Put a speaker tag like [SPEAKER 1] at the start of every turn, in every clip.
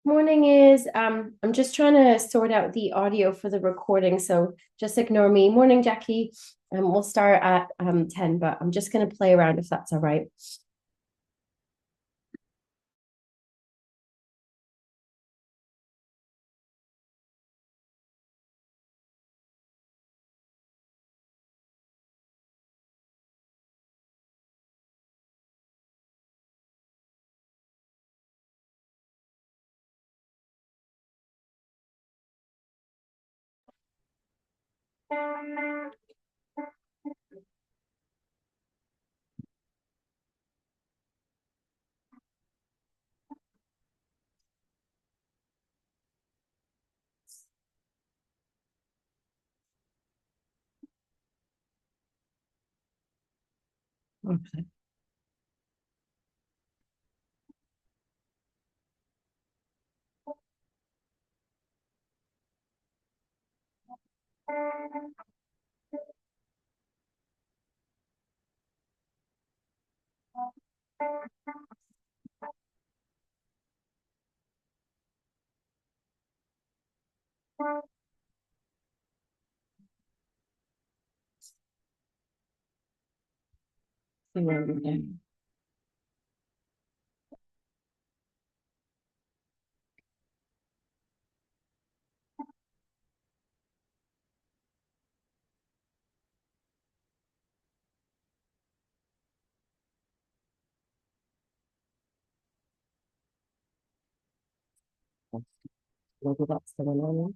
[SPEAKER 1] Morning is I'm just trying to sort out the audio for the recording, so just ignore me. Morning, Jackie. We'll start at 10, but I'm just gonna play around if that's all right. Okay. Maybe that's the one on.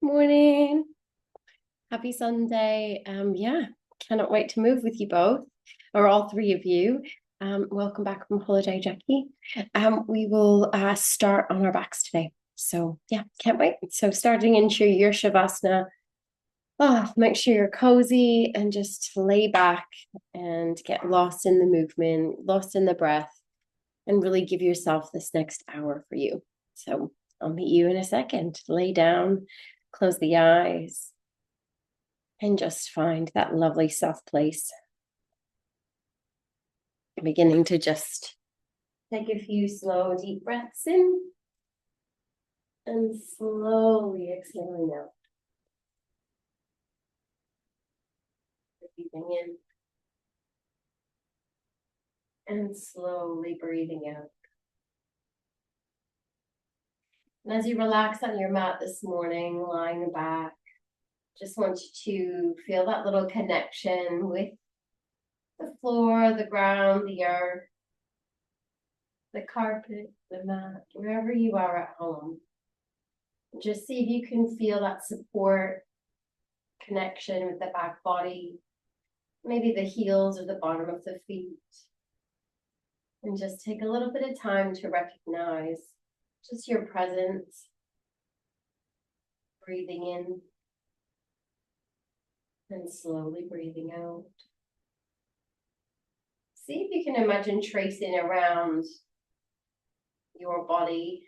[SPEAKER 1] Morning. Happy Sunday. Yeah, cannot wait to move with you both, or all three of you. Welcome back from holiday, Jackie. We will start on our backs today. So yeah, can't wait. So starting into your Shavasana. Make sure you're cozy and just lay back and get lost in the movement, lost in the breath, and really give yourself this next hour for you. So I'll meet you in a second. Lay down, close the eyes, and just find that lovely soft place. Beginning to just take a few slow, deep breaths in and slowly exhaling out. Breathing in and slowly breathing out. And as you relax on your mat this morning, lying back, just want you to feel that little connection with the floor, the ground, the earth, the carpet, the mat, wherever you are at home. Just see if you can feel that support, connection with the back body, maybe the heels or the bottom of the feet. And just take a little bit of time to recognize just your presence. Breathing in and slowly breathing out. See if you can imagine tracing around your body,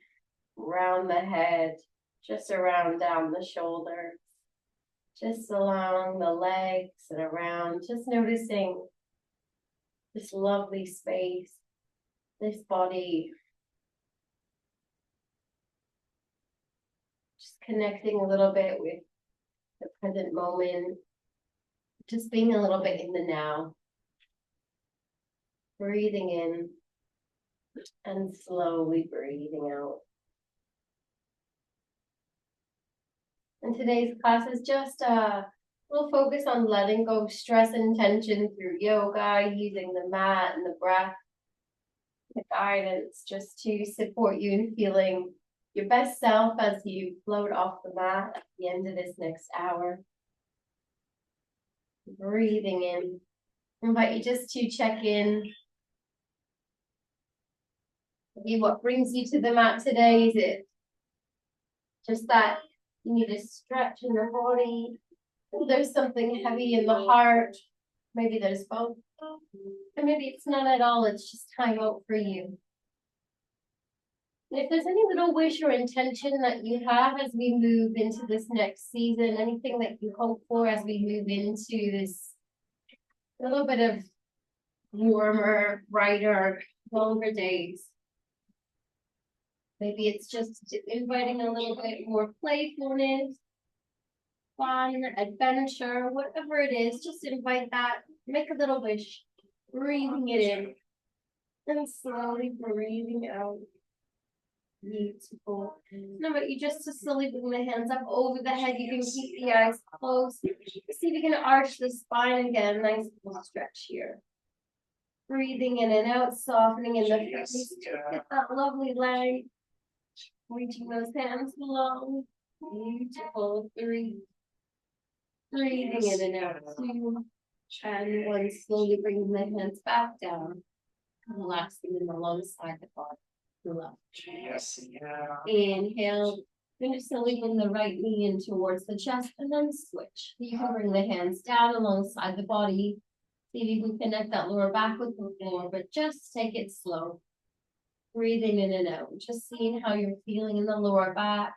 [SPEAKER 1] around the head, just around down the shoulders, just along the legs and around, just noticing this lovely space, this body. Just connecting a little bit with the present moment, just being a little bit in the now. Breathing in and slowly breathing out. And today's class is just a little focus on letting go of stress and tension through yoga, using the mat and the breath, the guidance, just to support you in feeling your best self as you float off the mat at the end of this next hour. Breathing in. I invite you just to check in. Maybe what brings you to the mat today? Is it just that you need a stretch in the body? There's something heavy in the heart. Maybe there's both. And maybe it's none at all. It's just time out for you. And if there's any little wish or intention that you have as we move into this next season, anything that you hope for as we move into this little bit of warmer, brighter, longer days. Maybe it's just inviting a little bit more playfulness, fun, adventure, whatever it is, just invite that. Make a little wish, breathing it in, and slowly breathing out. Beautiful. Now, but you just to slowly bring the hands up over the head. You can keep the eyes closed. See if you can arch the spine and get a nice little stretch here. Breathing in and out, softening in the face. Get that lovely leg. Reaching those hands long. Beautiful. Three. Breathing in and out. Two. And one. Slowly bringing the hands back down. Relaxing in the long side of the body. Inhale. Finish slowly bring the right knee in towards the chest and then switch. You can bring the hands down alongside the body. See if you can connect that lower back with the floor, but just take it slow. Breathing in and out. Just seeing how you're feeling in the lower back.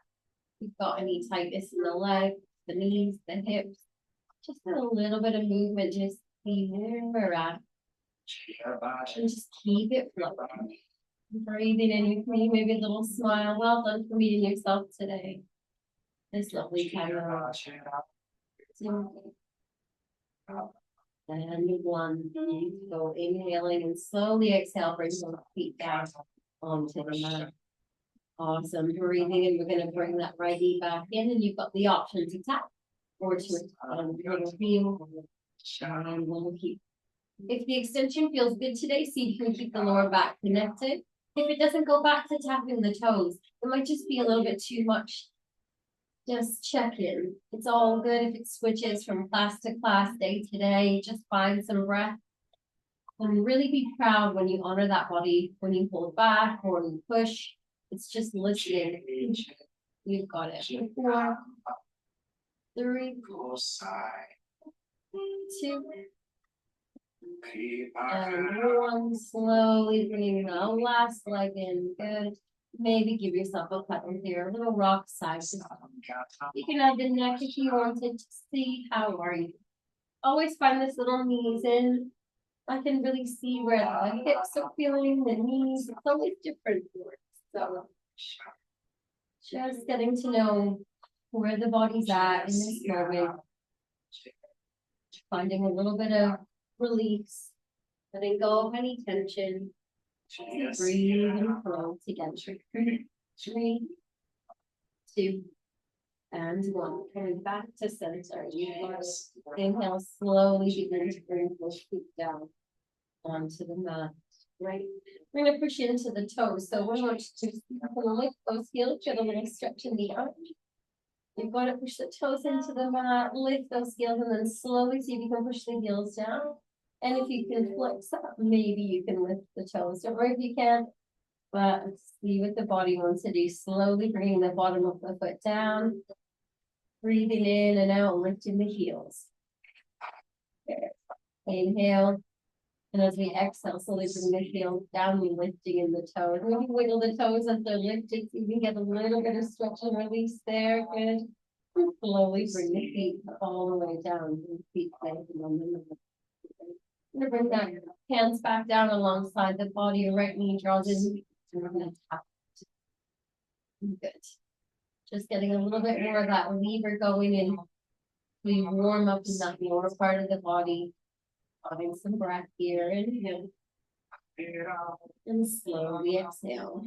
[SPEAKER 1] If you've got any tightness in the legs, the knees, the hips. Just a little bit of movement. Just see where we're at. And just keep it flowing. Breathing in with me, maybe a little smile. Well done for meeting yourself today. This lovely camera. And one. So inhaling and slowly exhale, bring the feet down onto the mat. Awesome. Breathing in, we're going to bring that right knee back in, and you've got the option to tap or to feel. And we'll keep. If the extension feels good today, see if you can keep the lower back connected. If it doesn't go back to tapping the toes, it might just be a little bit too much just check in. It's all good if it switches from class to class, day to day. Just find some breath and really be proud when you honor that body, when you hold back or you push. It's just listening. You've got it. 4, 3, 2, and 1. Slowly bringing the last leg in. Good. Maybe give yourself a cuddle here, a little rock side. You can add the neck if you wanted to see how are you. Always find this little knees in. I can really see where the hips are feeling, the knees. It's always different for it. So just getting to know where the body's at in this moment. Finding a little bit of release. Letting go of any tension. Breathe and flow together. 3, 2, and 1. Coming back to center. Inhale, slowly begin to bring those feet down onto the mat. Right. We're going to push into the toes. So we're going to lift those heels, get a little stretch in the arch. You're going to push the toes into the mat, lift those heels, and then slowly see if you can push the heels down. And if you can flex up, maybe you can lift the toes. Don't worry if you can't, but see what the body wants to do. Slowly bringing the bottom of the foot down. Breathing in and out, lifting the heels. There. Inhale. And as we exhale, slowly bring the heels down, we're lifting in the toes. Maybe wiggle the toes as they're lifted so you can get a little bit of stretch and release there. Good. And slowly bring the feet all the way down. The feet planted on the mat. We're going to bring that hands back down alongside the body. Your right knee draws in. And we're going to tap. Good. Just getting a little bit more of that lever going in. We warm up in that lower part of the body. Having some breath here. Inhale. And slowly exhale.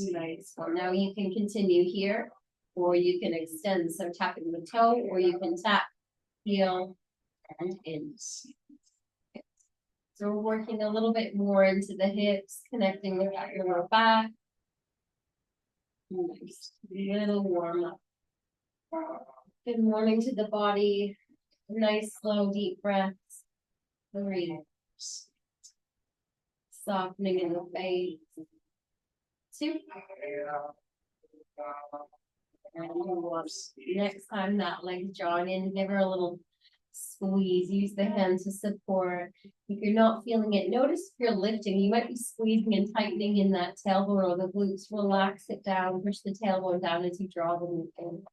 [SPEAKER 1] Nice. Well, now you can continue here, or you can extend. So tapping the toe, or you can tap, heel, and in. So we're working a little bit more into the hips, connecting with that lower back. Nice. Little warm up. Good morning to the body. Nice, slow, deep breaths. 3. Softening in the face. 2. And 1. Next time that leg's drawn in, give her a little squeeze. Use the hand to support. If you're not feeling it, notice if you're lifting, you might be squeezing and tightening in that tailbone or the glutes. Relax it down. Push the tailbone down as you draw the knee in.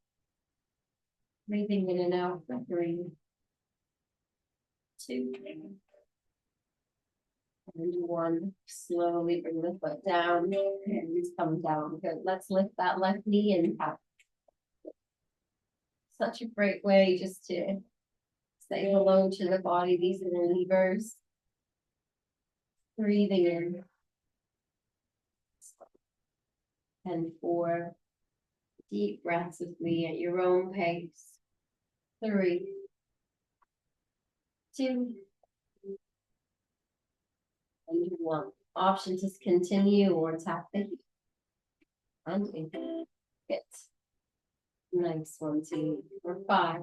[SPEAKER 1] Breathing in and out for 3, 2, and 1. Slowly bring the foot down and come down. Good. Let's lift that left knee and tap. Such a great way just to say hello to the body. These are the levers. Breathing in. And 4. Deep breaths with me at your own pace. 3, 2, and 1. Option to continue or tap the heel. And in. Good. Nice. 1, 2, 4, 5.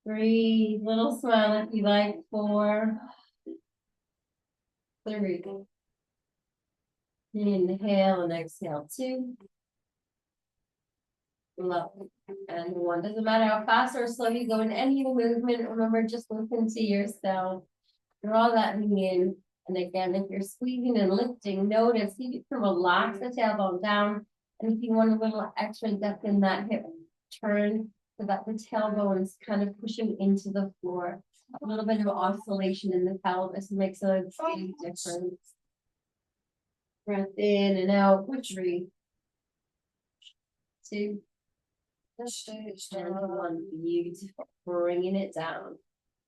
[SPEAKER 1] Breathe. Little smile if you like. 4, 3. Inhale and exhale. 2. Lovely. And 1. Doesn't matter how fast or slow you go in any movement. Remember, just listen to yourself. Draw that knee in. And again, if you're squeezing and lifting, notice see if you can relax the tailbone down. And if you want a little extra depth in that hip turn so that the tailbone is kind of pushing into the floor. A little bit of oscillation in the pelvis makes a big difference. Breath in and out for 3, 2, and 1. Beautiful. Bringing it down.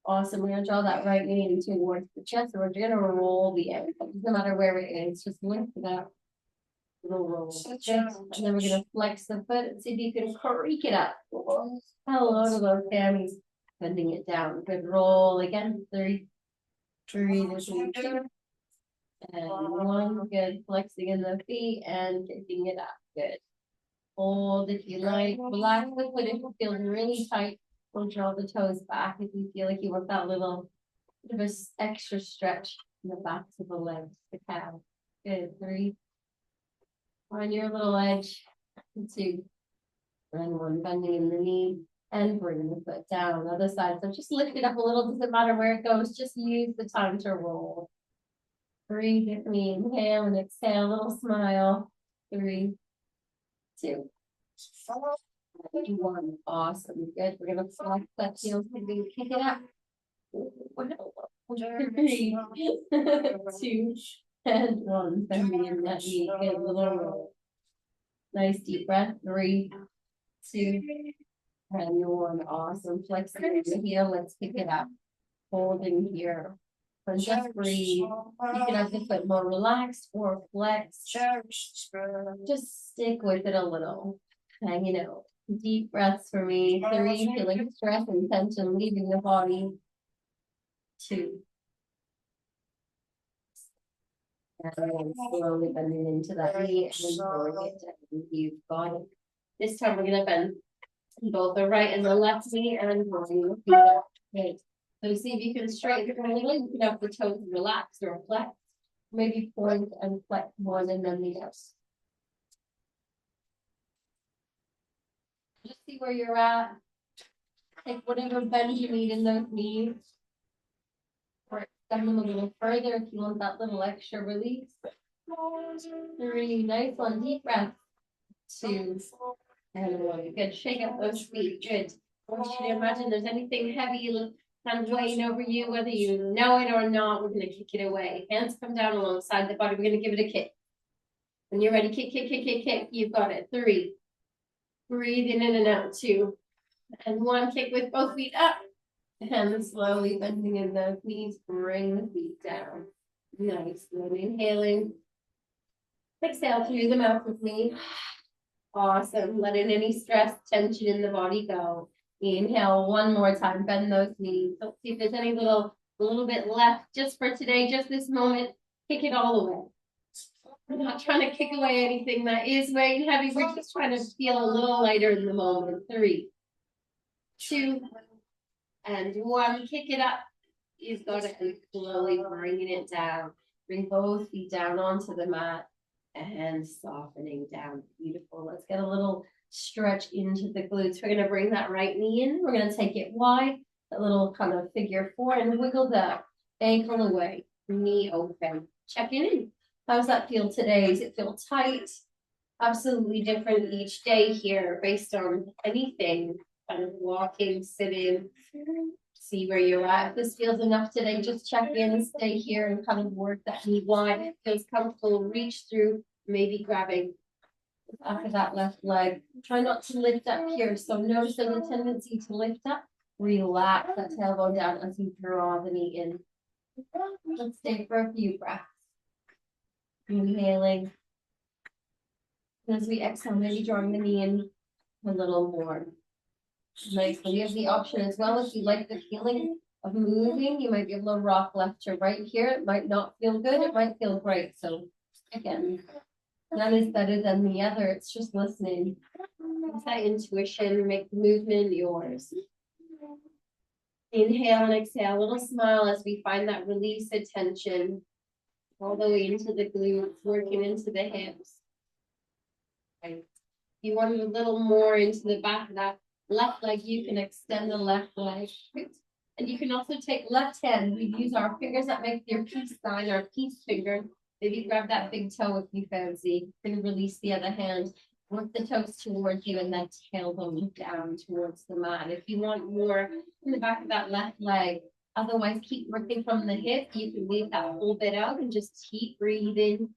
[SPEAKER 1] Awesome. We're going to draw that right knee in towards the chest. So we're going to roll the ankle. No matter where it is, just lift it up. Little roll. And then we're going to flex the foot and see if you can creak it up. Hello to those hammies. Bending it down. Good roll again. 3, 3, 2, and 1. Good. Flexing in the feet and kicking it up. Good. Hold if you like. Relax the foot if it feels really tight. We'll draw the toes back if you feel like you want that little bit of a extra stretch in the backs of the legs, the calf. Good. 3. On your little edge. 2. And 1. Bending in the knee and bring the foot down. Other side. So just lift it up a little. Doesn't matter where it goes. Just use the time to roll. Breathe with me. Inhale and exhale. A little smile. 3, 2, 1. Awesome. Good. We're gonna flex that heels. Maybe kick it up. 3, 2, and 1. Bending in that knee. Good. Little roll. Nice deep breath. 3, 2, and 1. Awesome. Flexing the heel. Let's pick it up. Holding here. And just breathe. You can have the foot more relaxed or flex. Just stick with it a little. Hanging out. Deep breaths for me. 3, feeling stress and tension leaving the body. 2. And then slowly bending into that knee and lowering it down. You've got it. This time we're going to bend both the right and the left knee and rolling the feet up. Okay. So see if you can straighten it a little. You can have the toes relax or flex. Maybe point and flex one and then the other. Just see where you're at. Take whatever bend you need in those knees. Or extend them a little further if you want that little extra release. 3, nice one. Deep breath. 2, and 1. Good. Shake up those feet. Good. I want you to imagine there's anything heavy kind of weighing over you, whether you know it or not. We're going to kick it away. Hands come down alongside the body. We're going to give it a kick. When you're ready, kick, kick, kick, kick, kick. You've got it. 3. Breathing in and out. 2. And 1. Kick with both feet up. And slowly bending in those knees. Bring the feet down. Nice. Slowly inhaling. Exhale through the mouth with me. Awesome. Letting any stress, tension in the body go. Inhale one more time. Bend those knees. Let's see if there's any little bit left just for today, just this moment. Kick it all away. We're not trying to kick away anything that is weighing heavy. We're just trying to feel a little lighter in the moment. 3, 2, and 1. Kick it up. You've got it. And slowly bringing it down. Bring both feet down onto the mat. And softening down. Beautiful. Let's get a little stretch into the glutes. We're going to bring that right knee in. We're going to take it wide, a little kind of figure 4, and wiggle that ankle away. Knee open. Check in. How's that feel today? Does it feel tight? Absolutely different each day here based on anything. Kind of walking, sitting. See where you're at. If this feels enough today, just check in, stay here, and kind of work that knee wide. If it feels comfortable, reach through, maybe grabbing after that left leg. Try not to lift up here. So notice there's a tendency to lift up. Relax that tailbone down as you draw the knee in. Let's stay for a few breaths. Inhaling. As we exhale, maybe drawing the knee in a little more. Nice. And you have the option as well. If you like the feeling of moving, you might be able to rock left to right here. It might not feel good. It might feel great. So again, none is better than the other. It's just listening. It's that intuition. Make the movement yours. Inhale and exhale. A little smile as we find that release of tension all the way into the glutes, working into the hips. Okay. You want a little more into the back of that left leg, you can extend the left leg. And you can also take left hand. We use our fingers that make your peace sign, our peace finger. Maybe grab that big toe if you fancy. You can release the other hand. Work the toes towards you and then tailbone down towards the mat. If you want more in the back of that left leg, otherwise keep working from the hip. You can leave that whole bit out and just keep breathing.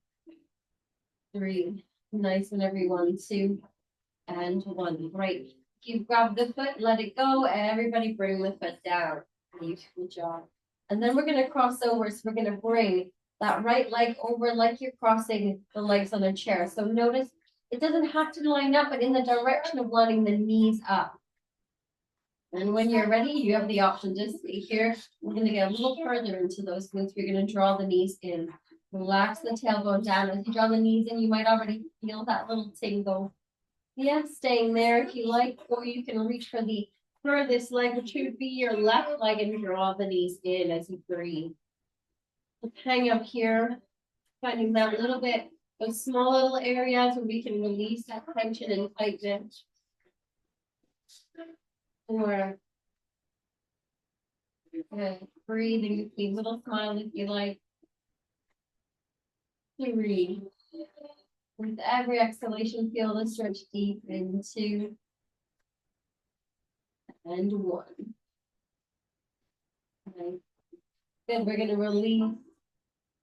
[SPEAKER 1] 3. Nice one, everyone. 2 and 1. Great. You grab the foot, let it go, and everybody bring the foot down. Beautiful job. And then we're going to cross over. So we're going to bring that right leg over like you're crossing the legs on a chair. So notice it doesn't have to line up, but in the direction of lining the knees up. And when you're ready, you have the option. Just stay here. We're going to get a little further into those glutes. We're going to draw the knees in. Relax the tailbone down. As you draw the knees in, you might already feel that little tingle. Yeah, staying there if you like, or you can reach for the furthest leg, which would be your left leg, and draw the knees in as you breathe. Hang up here, finding that little bit, those small little areas where we can release that tension and tightness. Or breathing, a little smile if you like. 3. With every exhalation, feel the stretch deep into and 1. Okay. Good, we're gonna release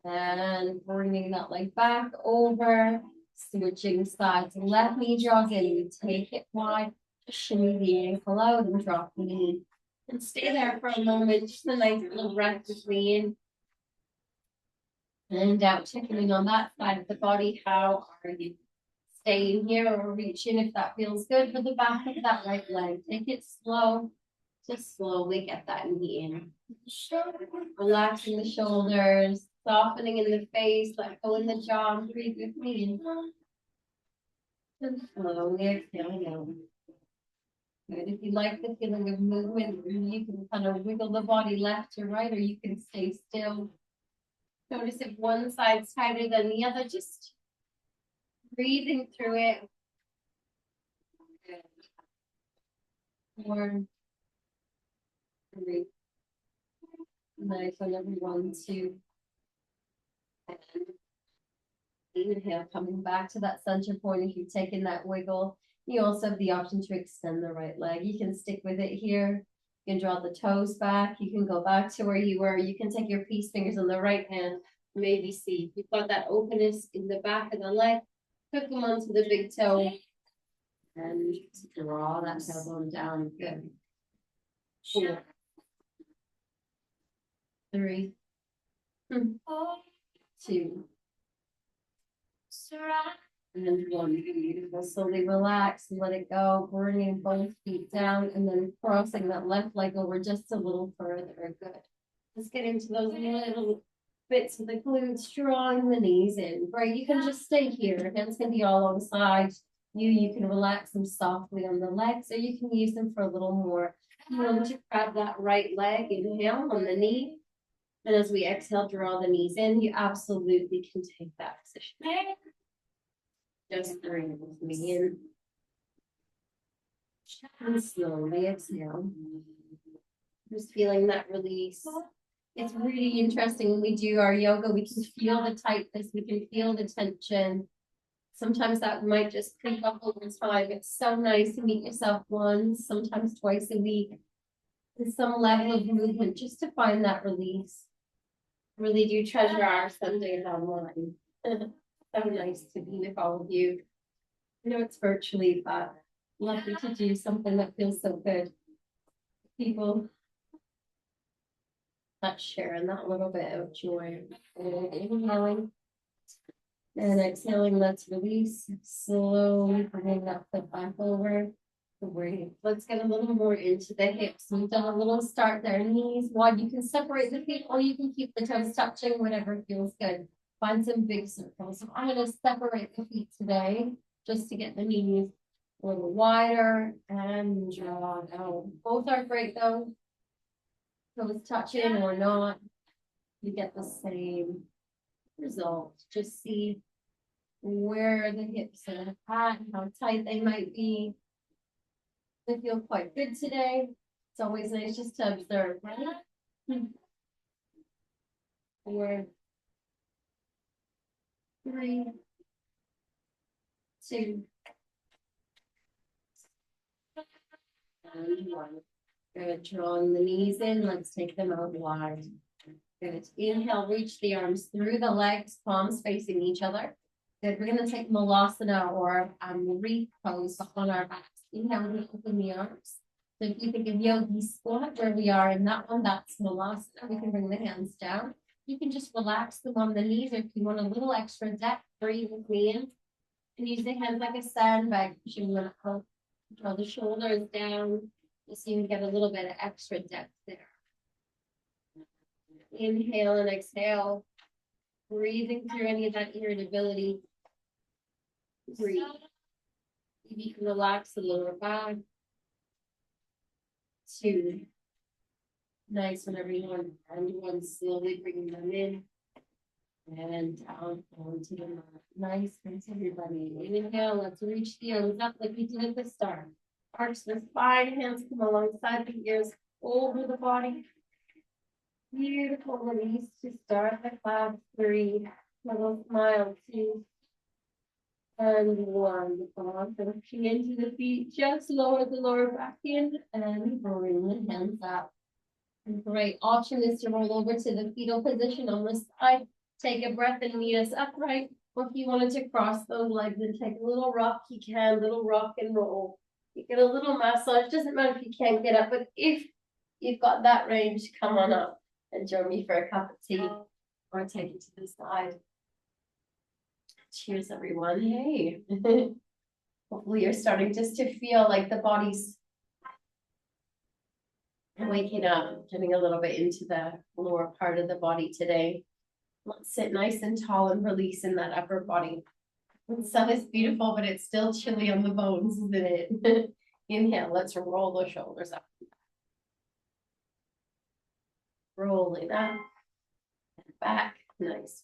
[SPEAKER 1] and bringing that leg back over, switching sides. Left knee draws in, you take it wide, shimmy the ankle out and drop the knee. And stay there for a moment, just a nice little breath between and out, checking in on that side of the body. How are you? Staying here or reaching if that feels good for the back of that right leg. Take it slow. Just slowly get that knee in. Relaxing the shoulders, softening in the face, let go in the jaw, breathe with me. And slowly exhaling out. Good. If you like the feeling of movement, you can kind of wiggle the body left to right, or you can stay still. Notice if one side's tighter than the other, just breathing through it. Good. 4, 3. Nice on everyone, 2. And inhale, coming back to that center point. If you've taken that wiggle, you also have the option to extend the right leg. You can stick with it here. You can draw the toes back. You can go back to where you were. You can take your peace fingers on the right hand. Maybe see if you've got that openness in the back of the leg. Hook them onto the big toe and draw that tailbone down. Good. 4, 3, 2. And 1. Beautiful. Slowly relax and let it go. Bringing both feet down and then crossing that left leg over just a little further. Good. Let's get into those little bits of the glutes, drawing the knees in. Right. You can just stay here. Hands can be all alongside you. You can relax them softly on the legs, or you can use them for a little more. You want to grab that right leg, inhale on the knee. And as we exhale, draw the knees in. You absolutely can take that position. Just bring me in. And slowly exhale. Just feeling that release. It's really interesting when we do our yoga, we can feel the tightness, we can feel the tension. Sometimes that might just creep up over time. It's so nice to meet yourself once, sometimes twice a week, with some level of movement just to find that release. Really do treasure our Sundays online. So nice to be with all of you. I know it's virtually, but lovely to do something that feels so good. People that sharing that little bit of joy. And inhaling and exhaling, let's release. Slowly bringing that foot back over. Great. Let's get a little more into the hips. We've done a little start there. Knees wide. You can separate the feet or you can keep the toes touching, whatever feels good. Find some big circles. So I'm going to separate the feet today just to get the knees a little wider and draw down. Both are great though. Toes touching or not, you get the same result. Just see where the hips are at and how tight they might be. They feel quite good today. It's always nice just to observe, right? 4, 3, 2, and 1. Good. Drawing the knees in. Let's take them out wide. Good. Inhale, reach the arms through the legs, palms facing each other. Good. We're going to take Malasana or Wreath pose on our backs. Inhale, we open the arms. So if you think of yogi squat, where we are in that one, that's Malasana. We can bring the hands down. You can just relax them on the knees, or if you want a little extra depth, breathe with me in. And use the hands like a sandbag, pushing them out. Draw the shoulders down, just so you can get a little bit of extra depth there. Inhale and exhale, breathing through any of that irritability. Breathe. You can relax the lower back. 2. Nice whenever you want to bend one, slowly bringing them in. And down onto the mat. Nice, thanks everybody. Inhale, let's reach the arms up like we did at the start. Arch the spine, hands come alongside the ears, over the body. Beautiful release to start the class. 3. Little smile. 2. And 1. Pushing into the feet. Just lower the lower back in and bring the hands up. Great. Option is to roll over to the fetal position on the side. Take a breath and meet us upright. Or if you wanted to cross those legs and take a little rock, you can. Little rock and roll. You get a little massage. Doesn't matter if you can't get up, but if you've got that range, come on up and join me for a cup of tea or take it to the side. Cheers, everyone. Hey. Hopefully you're starting just to feel like the body's waking up, getting a little bit into the lower part of the body today. Let's sit nice and tall and release in that upper body. The sun is beautiful, but it's still chilly on the bones, isn't it? Inhale, let's roll the shoulders up. Rolling up and back. Nice.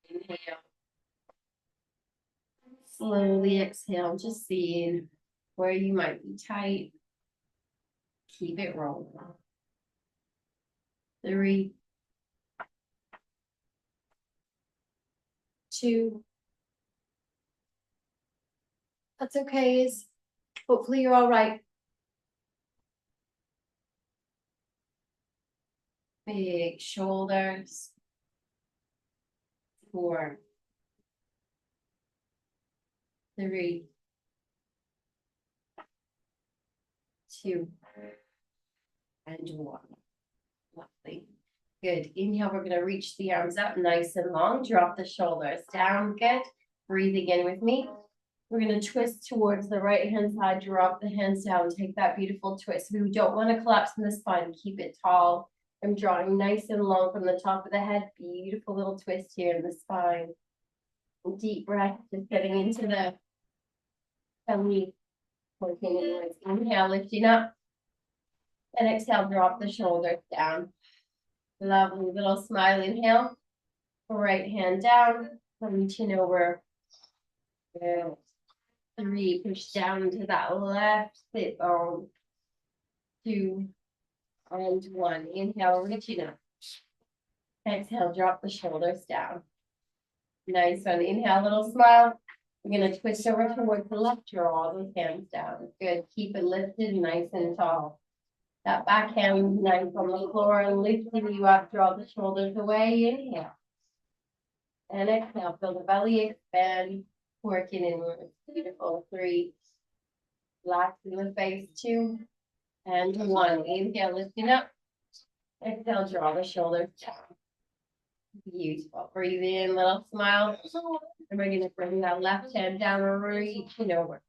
[SPEAKER 1] Inhale. Slowly exhale, just seeing where you might be tight. Keep it rolling. 3, 2. That's okay. Hopefully you're all right. Big shoulders. 4, 3, 2, and 1. Lovely. Good. Inhale, we're going to reach the arms up nice and long. Drop the shoulders down. Good. Breathing in with me. We're going to twist towards the right hand side. Drop the hands down. Take that beautiful twist. We don't want to collapse in the spine. Keep it tall. I'm drawing nice and long from the top of the head. Beautiful little twist here in the spine. Deep breath. Just getting into the belly. Working inwards. Inhale, lifting up. And exhale, drop the shoulders down. Lovely little smile. Inhale. Right hand down. Reaching over. Good. 3, push down into that left sit bone. 2, and 1. Inhale, reaching up. Exhale, drop the shoulders down. Nice one. Inhale, little smile. We're going to twist over towards the left, draw those hands down. Good. Keep it lifted, nice and tall. That back hand nice on the floor, lifting you up, draw the shoulders away. Inhale. And exhale, feel the belly expand, working inwards. Beautiful. 3, relaxing the face. 2, and 1. Inhale, lifting up. Exhale, draw the shoulders down. Beautiful. Breathe in, little smile. And we're going to bring that left hand down, reaching over.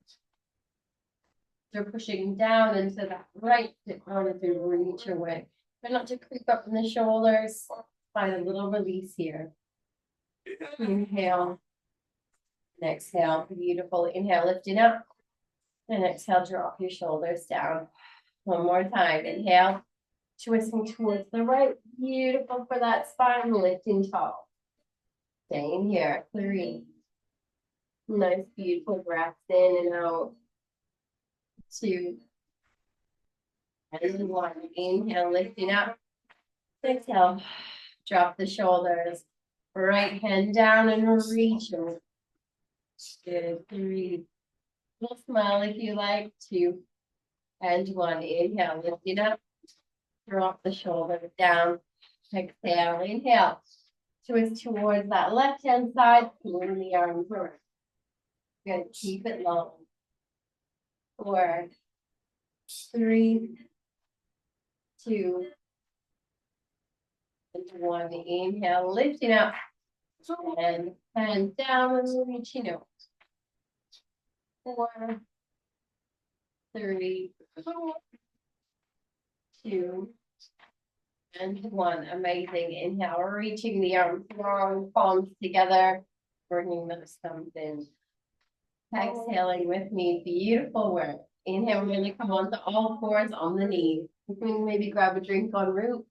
[SPEAKER 1] So pushing down into that right hip bone as we reach away. Try not to creep up in the shoulders. Find a little release here. Inhale. And exhale. Beautiful. Inhale, lifting up. And exhale, drop your shoulders down. One more time. Inhale. Twisting towards the right. Beautiful for that spine. Lifting tall. Staying here. 3. Nice, beautiful breaths in and out. 2, and 1. Inhale, lifting up. Exhale. Drop the shoulders. Right hand down and reach over. Good. 3. Little smile if you like. 2, and 1. Inhale, lifting up. Drop the shoulders down. Exhale. Inhale. Twist towards that left hand side. Pulling the arms around. Good. Keep it long. 4, 3, 2, and 1. Inhale, lifting up. And down and reaching over. 4, 3, 2, And one, amazing. Inhale, reaching the arms long, palms together, bringing those thumbs in. Exhaling with me, beautiful work. Inhale, we're gonna come onto all fours on the knees. Maybe grab a drink en route.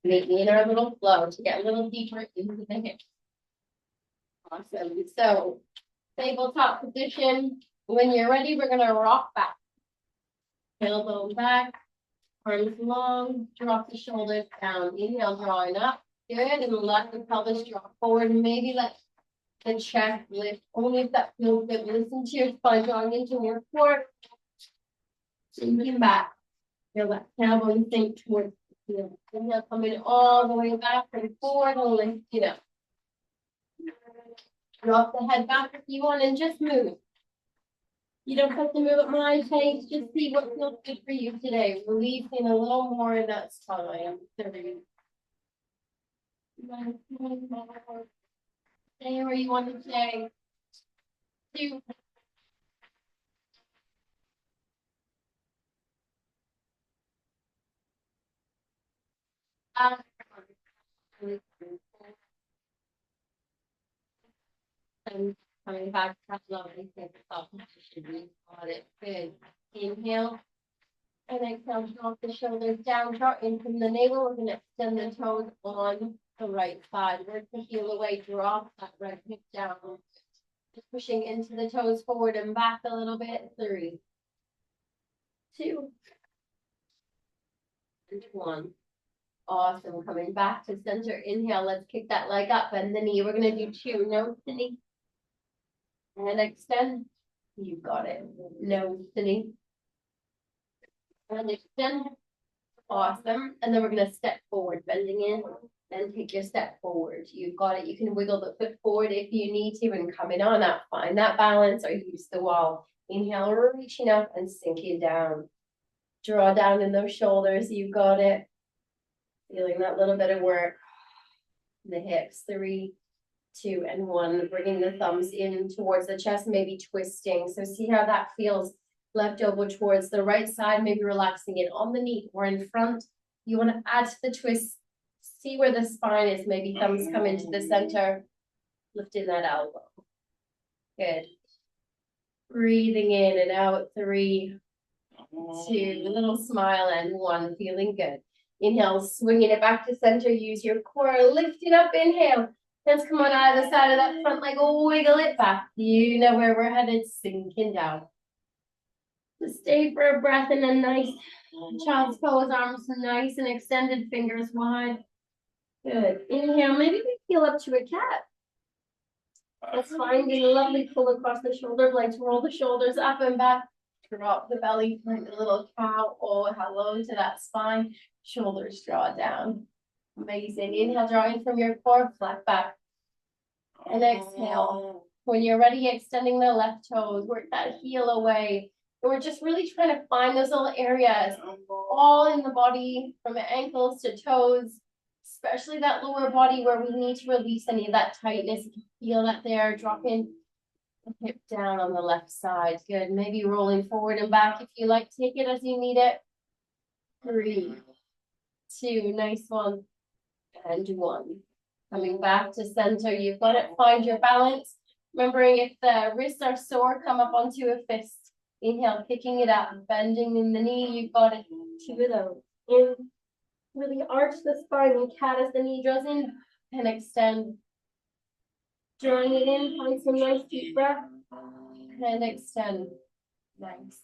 [SPEAKER 1] Maybe in our little flow to get a little deeper into the hips. Awesome. So, tabletop position. When you're ready, we're gonna rock back. Elbow back, arms long, drop the shoulders down. Inhale, drawing up. Good, and let the pelvis drop forward. Maybe let the chest lift, only if that feels good. Listen to your spine drawing into your core. Sinking back. Feel that tailbone sink towards the heel. Inhale, coming all the way back and forward and lift it up. Drop the head back if you want and just move. You don't have to move at my pace. Just see what feels good for you today. Releasing a little more in that spine. 30. Stay where you want to stay. 2. And coming back, lovely. Got it. Good. Inhale. And exhale, drop the shoulders down, draw in from the navel. We're going to extend the toes on the right side. Work the heel away, drop that right hip down. Just pushing into the toes forward and back a little bit. 3, 2, and 1. Awesome. Coming back to center. Inhale. Let's kick that leg up. Bend the knee. We're going to do 2. Nose to knee. And extend. You got it. Nose to knee. And extend. Awesome. And then we're going to step forward, bending in, and take your step forward. You've got it. You can wiggle the foot forward if you need to, and coming on up. Find that balance or use the wall. Inhale, reaching up and sinking down. Draw down in those shoulders. You've got it. Feeling that little bit of work. The hips. 3, 2, and 1. Bringing the thumbs in towards the chest, maybe twisting. So see how that feels. Left elbow towards the right side, maybe relaxing it on the knee or in front. You want to add to the twist. See where the spine is. Maybe thumbs come into the center. Lifting that elbow. Good. Breathing in and out. 3, 2, a little smile, and 1. Feeling good. Inhale, swinging it back to center. Use your core. Lift it up. Inhale. Let's come on either side of that front leg. Wiggle it back. You know where we're headed. Sinking down. Stay for a breath in a nice child's pose, arms nice and extended, fingers wide. Good. Inhale, maybe we peel up to a cat. Let's find a lovely pull across the shoulder blades, roll the shoulders up and back, drop the belly, like a little cow. Oh, hello to that spine. Shoulders draw down. Amazing. Inhale, drawing from your core, flat back. And exhale. When you're ready, extending the left toes, work that heel away. We're just really trying to find those little areas all in the body, from ankles to toes, especially that lower body where we need to release any of that tightness. Feel that there, dropping the hip down on the left side. Good. Maybe rolling forward and back if you like. Take it as you need it. 3, 2, nice one. And 1. Coming back to center. You've got it. Find your balance. Remembering if the wrists are sore, come up onto a fist. Inhale, kicking it up, bending in the knee. You've got it. 2 of those. In. Really arch the spine and cat as the knee draws in and extend. Drawing it in, find some nice deep breath and extend. Nice.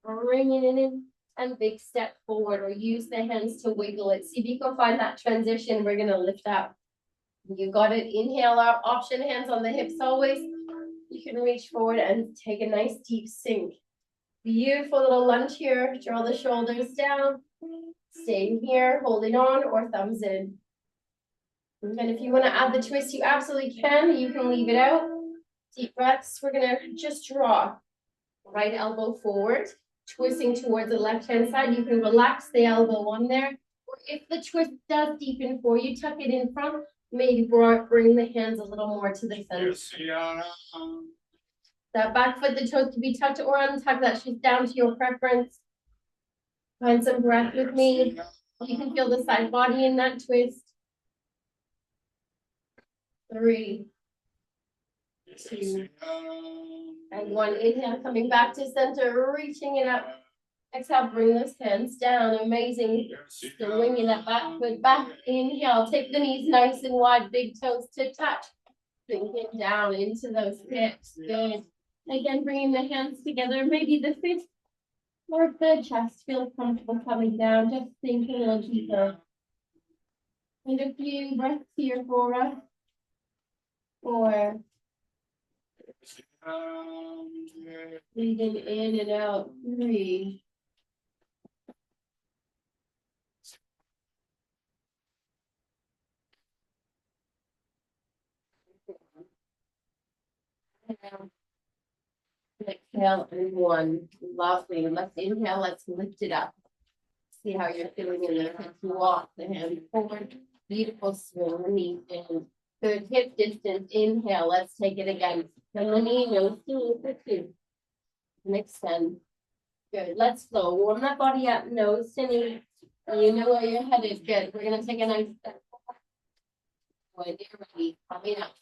[SPEAKER 1] Bringing it in and big step forward, or use the hands to wiggle it. See if you can find that transition. We're going to lift up. You got it. Inhale out, option hands on the hips always. You can reach forward and take a nice deep sink. Beautiful little lunge here. Draw the shoulders down. Staying here, holding on, or thumbs in. And if you want to add the twist, you absolutely can. You can leave it out. Deep breaths. We're going to just draw. Right elbow forward, twisting towards the left-hand side. You can relax the elbow on there. Or if the twist does deepen for you, tuck it in front. Maybe bring the hands a little more to the center. That back foot, the toes to be tucked or untucked. That's just down to your preference. Find some breath with me. You can feel the side body in that twist. 3, 2, and 1. Inhale, coming back to center, reaching it up. Exhale, bring those hands down. Amazing. Swinging that back foot back. Inhale, take the knees nice and wide, big toes to touch. Sinking down into those hips. Good. Again, bringing the hands together. Maybe the feet or the chest feels comfortable coming down. Just sinking a little deeper. And a few breaths here for us. 4. Breathing in and out. 3. Exhale and 1. Lovely. Let's inhale. Let's lift it up. See how you're feeling in there. Let's walk the hands forward. Beautiful swing. The knees in. Good. Hip distance. Inhale. Let's take it again. From the knee, nose to for 2. And extend. Good. Let's flow. Warm that body up. Nose to knee. You know where you're headed. Good. We're going to take a nice step forward. When you're ready, coming up.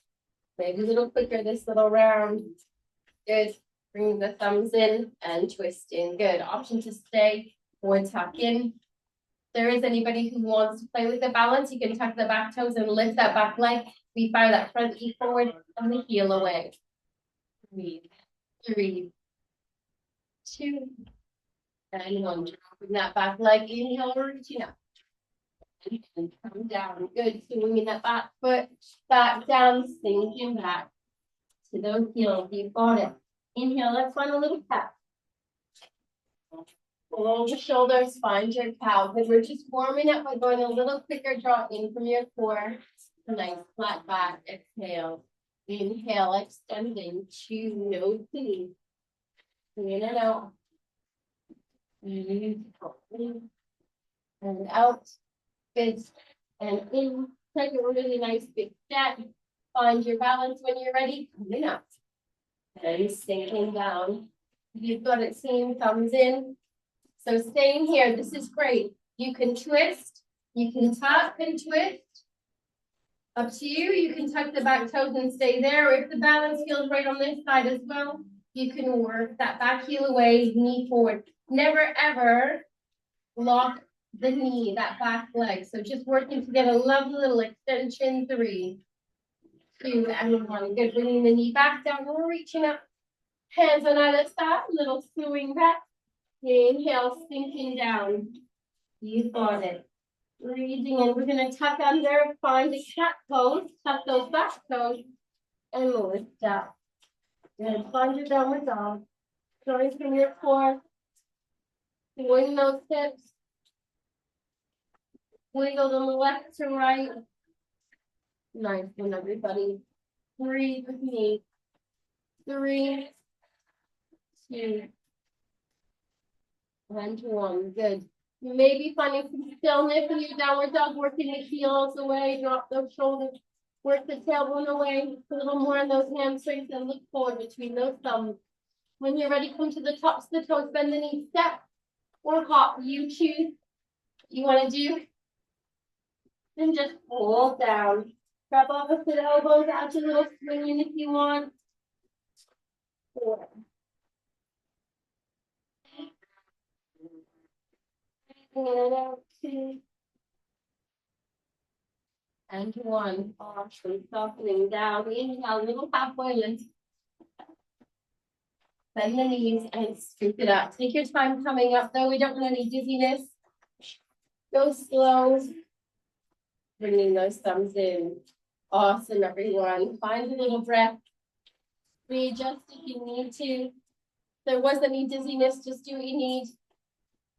[SPEAKER 1] Maybe a little quicker this little round. Good. Bring the thumbs in and twist in. Good. Option to stay or tuck in. If there is anybody who wants to play with the balance, you can tuck the back toes and lift that back leg. We fire that front knee forward and the heel away. 3, 2, and 1. Dropping that back leg. Inhale, reaching up. And come down. Good. Swinging that back foot back down, sinking back to those heels. You've got it. Inhale. Let's find a little tap. Roll the shoulders. Find your cow. Because we're just warming up by going a little quicker. Draw in from your core. A nice flat back. Exhale. Inhale. Extending to nose to knee. In and out. And out. Good. And in. Take a really nice big step. Find your balance when you're ready. Coming up. And sinking down. You've got it seen. Thumbs in. So staying here. This is great. You can twist. You can tuck and twist. Up to you. You can tuck the back toes and stay there. If the balance feels right on this side as well, you can work that back heel away, knee forward. Never ever lock the knee, that back leg. So just working to get a lovely little extension. 3, 2, and 1. Good. Bringing the knee back down. We're reaching up. Hands on either side. Little swing back. Inhale, sinking down. You've got it. Breathing in. We're going to tuck under. Find the cat pose. Tuck those back toes. And lift up. Good. Find your downward dog. Join from your core. Swing those hips. Wiggle them left to right. Nice one, everybody. Breathe with me. 3, 2, and 1. Good. You may be finding some stillness in your downward dog, working the heels away, drop those shoulders, work the tailbone away, a little more on those hamstrings, and look forward between those thumbs. When you're ready, come to the tops of the toes, bend the knees, step or hop. You choose what you want to do. And just hold down. Grab opposite elbows, add a little swing in if you want. 4. And out. 2. And 1. Awesome. Softening down. Inhale, little halfway lift. Bend the knees and scoop it up. Take your time coming up, though. We don't want any dizziness. Go slow. Bringing those thumbs in. Awesome, everyone. Find a little breath. Readjust if you need to. If there was any dizziness, just do what you need.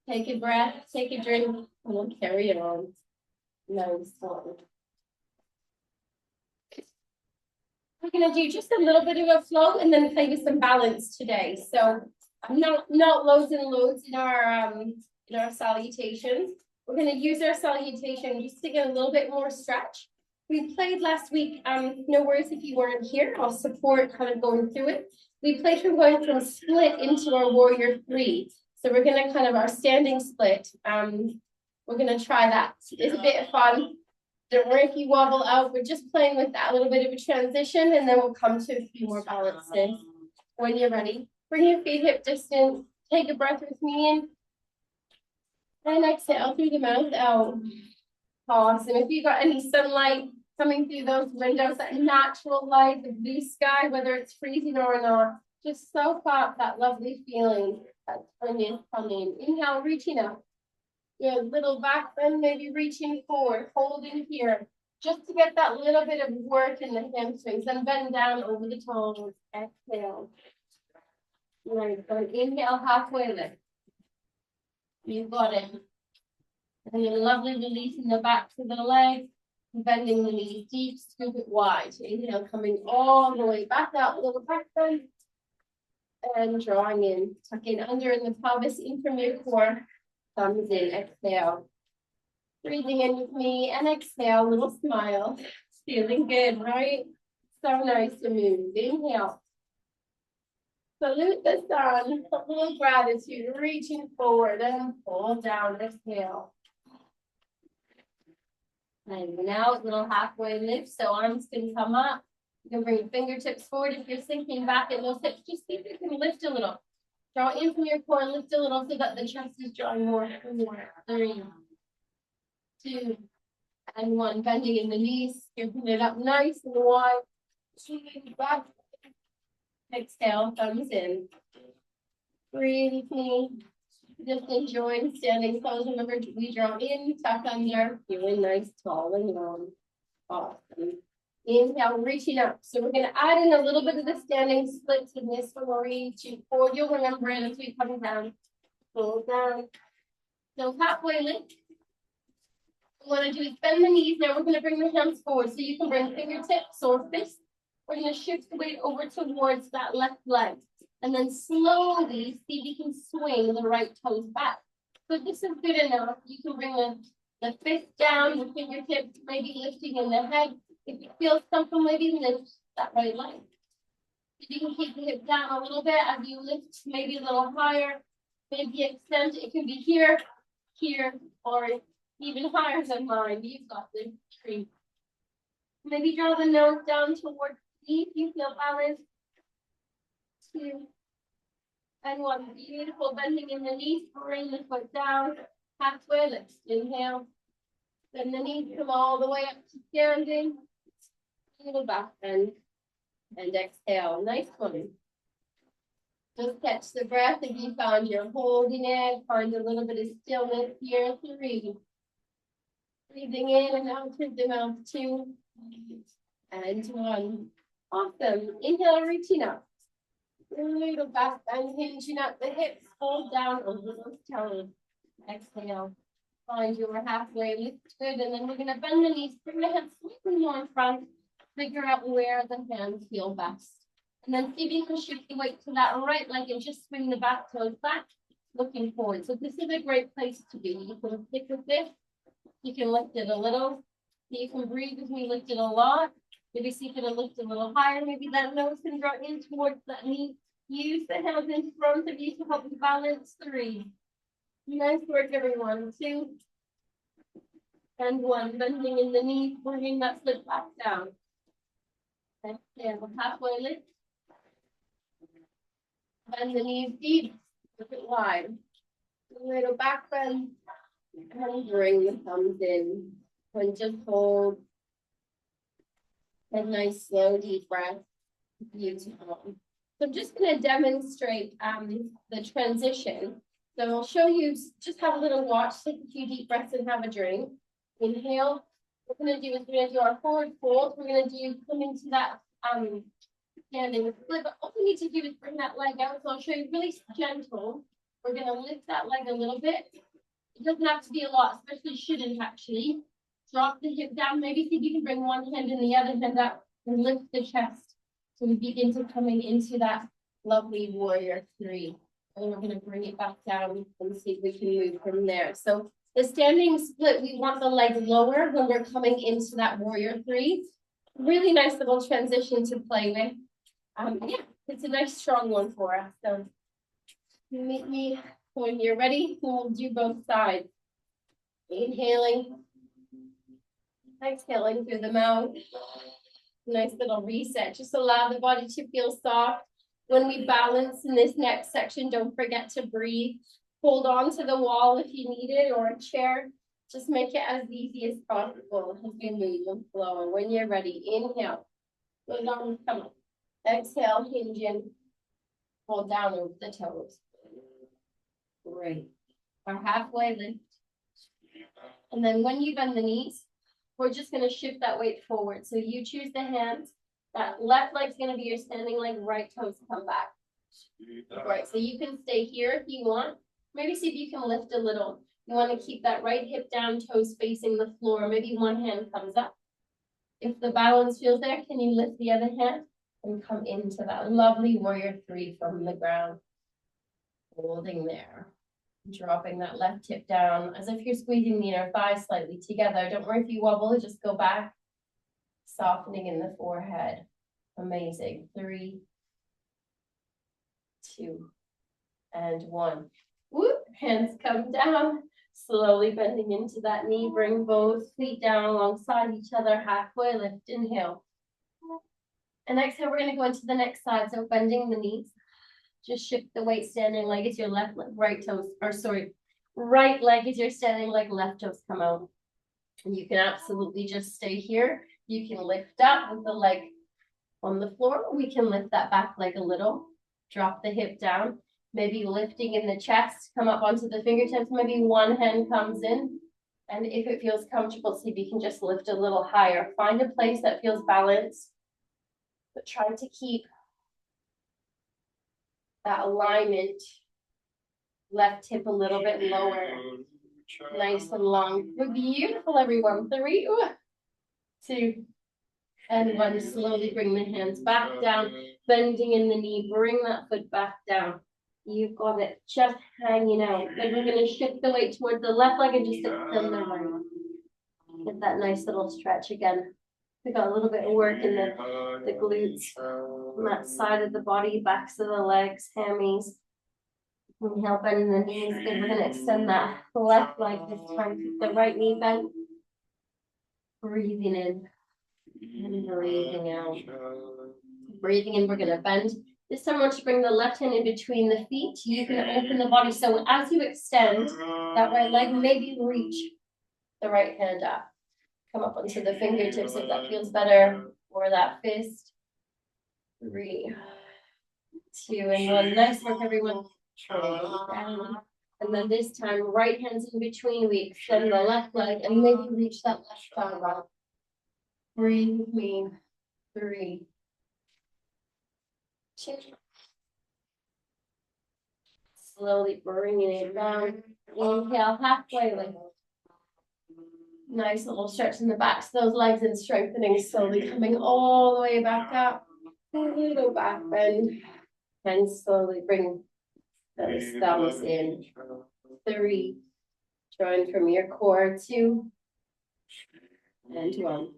[SPEAKER 1] Take a breath, take a drink, and we'll carry it on. Nice one. We're going to do just a little bit of a flow and then play with some balance today. So not loads and loads in our salutations. We're going to use our salutation just to get a little bit more stretch. We played last week. No worries if you weren't here. I'll support kind of going through it. We played from going from split into our warrior 3. So we're gonna kind of our standing split. We're gonna try that. It's a bit of fun. Don't worry if you wobble out. We're just playing with that little bit of a transition, and then we'll come to a few more balances when you're ready. Bring your feet hip distance. Take a breath with me in. And exhale through the mouth out. Awesome. If you've got any sunlight coming through those windows, that natural light, the blue sky, whether it's freezing or not, just soak up that lovely feeling that's coming. Inhale, reaching up. Good. Little back bend, maybe reaching forward, holding here, just to get that little bit of work in the hamstrings. Then bend down over the toes. Exhale. Right. So inhale, halfway lift. You've got it. And then lovely release in the backs of the legs, bending the knees deep, scoop it wide. Inhale, coming all the way back out, little back bend. And drawing in, tucking under in the pelvis, in from your core, thumbs in, exhale. Breathing in with me and exhale, little smile. Feeling good, right? So nice to move. Inhale. Salute the sun, a little gratitude, reaching forward and pull down, exhale. And now a little halfway lift, so arms can come up. You can bring your fingertips forward. If you're sinking back in those hips, just see if you can lift a little. Draw in from your core, lift a little so that the chest is drawing more. 3, 2, and 1. Bending in the knees, scooping it up nice and wide. Back. Exhale, thumbs in. Breathe with me. Just enjoy standing pose. Remember, we draw in, tuck under, feeling nice, tall and long. Awesome. Inhale, reaching up. So we're going to add in a little bit of the standing split to this one. We're reaching forward. You'll remember it as we come down. Pull down. So halfway lift. What I want to do is bend the knees. Now we're going to bring the hands forward. So you can bring fingertips or fists. We're going to shift the weight over towards that left leg. And then slowly see if you can swing the right toes back. So if this is good enough, you can bring the fist down, the fingertips, maybe lifting in the head. If it feels comfortable, maybe lift that right leg. If you can keep the hip down a little bit as you lift, maybe a little higher, maybe extend. It can be here, here, or even higher than mine. You've got the tree. Maybe draw the nose down towards the knee if you feel balanced. 2, and 1. Beautiful. Bending in the knees, bring the foot down, halfway lift. Inhale. Then the knees come all the way up to standing. Little back bend. And exhale. Nice one. Just catch the breath if you found you're holding it. Find a little bit of stillness here. 3. Breathing in and out through the mouth. 2. And 1. Awesome. Inhale, reaching up. Little back bend, hinging up the hips, hold down over those toes. Exhale. Find your halfway lift. Good. And then we're going to bend the knees, bring the hands slightly more in front. Figure out where the hands feel best. And then see if you can shift the weight to that right leg and just swing the back toes back, looking forward. So this is a great place to be. You can stick with this. You can lift it a little. You can breathe with me, lift it a lot. Maybe see if it'll lift a little higher. Maybe that nose can draw in towards that knee. Use the hands in front of you to help you balance. 3. Nice work, everyone. 2. And 1. Bending in the knees, bringing that foot back down. Exhale, halfway lift. Bend the knees deep, look it wide. A little back bend. And bring the thumbs in. And just hold. A nice, slow, deep breath. Beautiful. So I'm just going to demonstrate the transition. So I'll show you, just have a little watch, take a few deep breaths and have a drink. Inhale. What we're going to do is we're going to do our forward fold. We're going to do coming to that standing split. But all we need to do is bring that leg out. So I'll show you really gentle. We're going to lift that leg a little bit. It doesn't have to be a lot, especially shouldn't actually. Drop the hip down. Maybe see if you can bring one hand and the other hand up and lift the chest. So we begin to coming into that lovely warrior 3. And we're going to bring it back down and see if we can move from there. So the standing split, we want the leg lower when we're coming into that warrior 3. Really nice little transition to play with. Yeah, it's a nice strong one for us. So meet me When you're ready, we'll do both sides. Inhaling, exhaling through the mouth. Nice little reset. Just allow the body to feel soft. When we balance in this next section, don't forget to breathe. Hold on to the wall if you need it, or a chair. Just make it as easy as possible as we move and flow. And when you're ready, inhale. Those arms come up. Exhale, hinge in. Hold down over the toes. Great. Our halfway lift. And then when you bend the knees, we're just going to shift that weight forward. So you choose the hands. That left leg's going to be your standing leg, right toes come back. Right, so you can stay here if you want. Maybe see if you can lift a little. You want to keep that right hip down, toes facing the floor. Maybe one hand comes up. If the balance feels there, can you lift the other hand and come into that lovely warrior three from the ground? Holding there. Dropping that left hip down as if you're squeezing the inner thigh slightly together. Don't worry if you wobble, just go back. Softening in the forehead. Amazing. 3, 2, and 1. Whoop. Hands come down. Slowly bending into that knee. Bring both feet down alongside each other. Halfway lift. Inhale. And exhale, we're going to go into the next side. So bending the knees. Just shift the weight, standing leg is your left leg, right toes, or sorry, right leg is your standing leg, left toes come out. And you can absolutely just stay here. You can lift up with the leg on the floor. We can lift that back leg a little, drop the hip down, maybe lifting in the chest, come up onto the fingertips, maybe one hand comes in. And if it feels comfortable, see if you can just lift a little higher. Find a place that feels balanced, but try to keep that alignment, left hip a little bit lower, nice and long. Beautiful, everyone. 3, 2, and 1. Slowly bring the hands back down, bending in the knee, bring that foot back down. You've got it, just hanging out. Then we're going to shift the weight towards the left leg and just extend the right. Get that nice little stretch again. We got a little bit of work in the glutes, on that side of the body, backs of the legs, hammies. Inhale, bending the knees. Good. We're going to extend that left leg this time. Keep the right knee bent. Breathing in and breathing out. Breathing in, we're going to bend. This time I want you to bring the left hand in between the feet. You can open the body. So as you extend that right leg, maybe reach the right hand up. Come up onto the fingertips if that feels better, or that fist. 3, 2, and 1. Nice work, everyone. And then this time, right hands in between. We extend the left leg and maybe reach that left arm up. Breathe with me. 3, 2. Slowly bringing it down. Inhale, halfway lift. Nice little stretch in the backs of those legs and strengthening, slowly coming all the way back up. A little back bend. And slowly bring those thumbs in. 3. Drawing from your core. 2, and 1.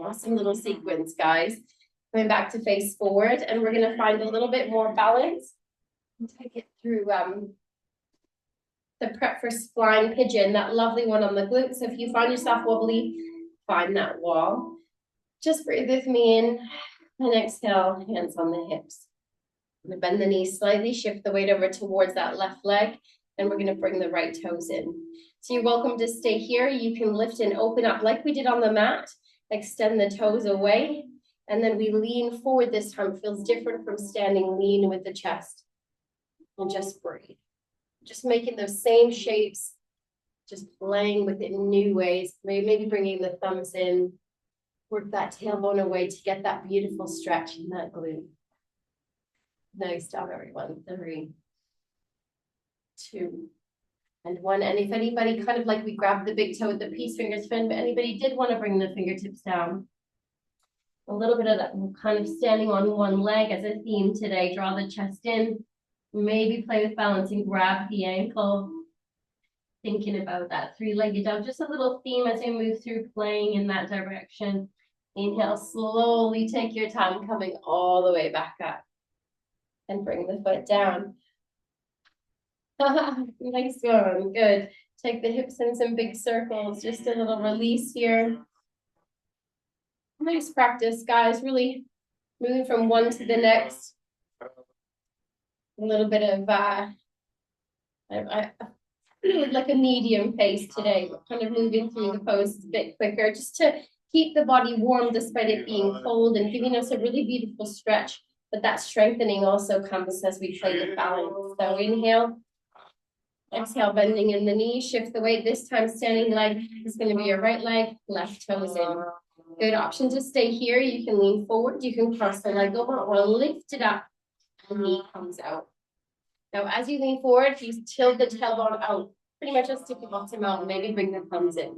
[SPEAKER 1] Awesome little sequence, guys. Going back to face forward, and we're going to find a little bit more balance. Take it through the prep for flying pigeon, that lovely one on the glutes. So if you find yourself wobbly, find that wall. Just breathe with me in and exhale, hands on the hips. I'm going to bend the knees slightly, shift the weight over towards that left leg, and we're going to bring the right toes in. So you're welcome to stay here. You can lift and open up like we did on the mat. Extend the toes away, and then we lean forward this time. It feels different from standing lean with the chest. And just breathe. Just making those same shapes, just playing with it in new ways. Maybe bringing the thumbs in, work that tailbone away to get that beautiful stretch in that glute. Nice job, everyone. 3, 2, and 1. And if anybody kind of like we grabbed the big toe with the peace fingers, but anybody did want to bring the fingertips down, a little bit of that kind of standing on one leg as a theme today. Draw the chest in. Maybe play with balance and grab the ankle. Thinking about that 3-legged dog, just a little theme as we move through, playing in that direction. Inhale, slowly take your time, coming all the way back up. And bring the foot down. Nice one, good. Take the hips in some big circles, just a little release here. Nice practice, guys, really moving from one to the next. A little bit of, like a medium pace today, kind of moving through the poses a bit quicker, just to keep the body warm despite it being cold and giving us a really beautiful stretch. But that strengthening also comes as we play with balance. So inhale, exhale, bending in the knee, shift the weight. This time standing leg is going to be your right leg, left toes in. Good option to stay here. You can lean forward, you can cross the leg over or lift it up. The knee comes out. Now, as you lean forward, you tilt the tailbone out, pretty much just stick the bottom out, maybe bring the thumbs in.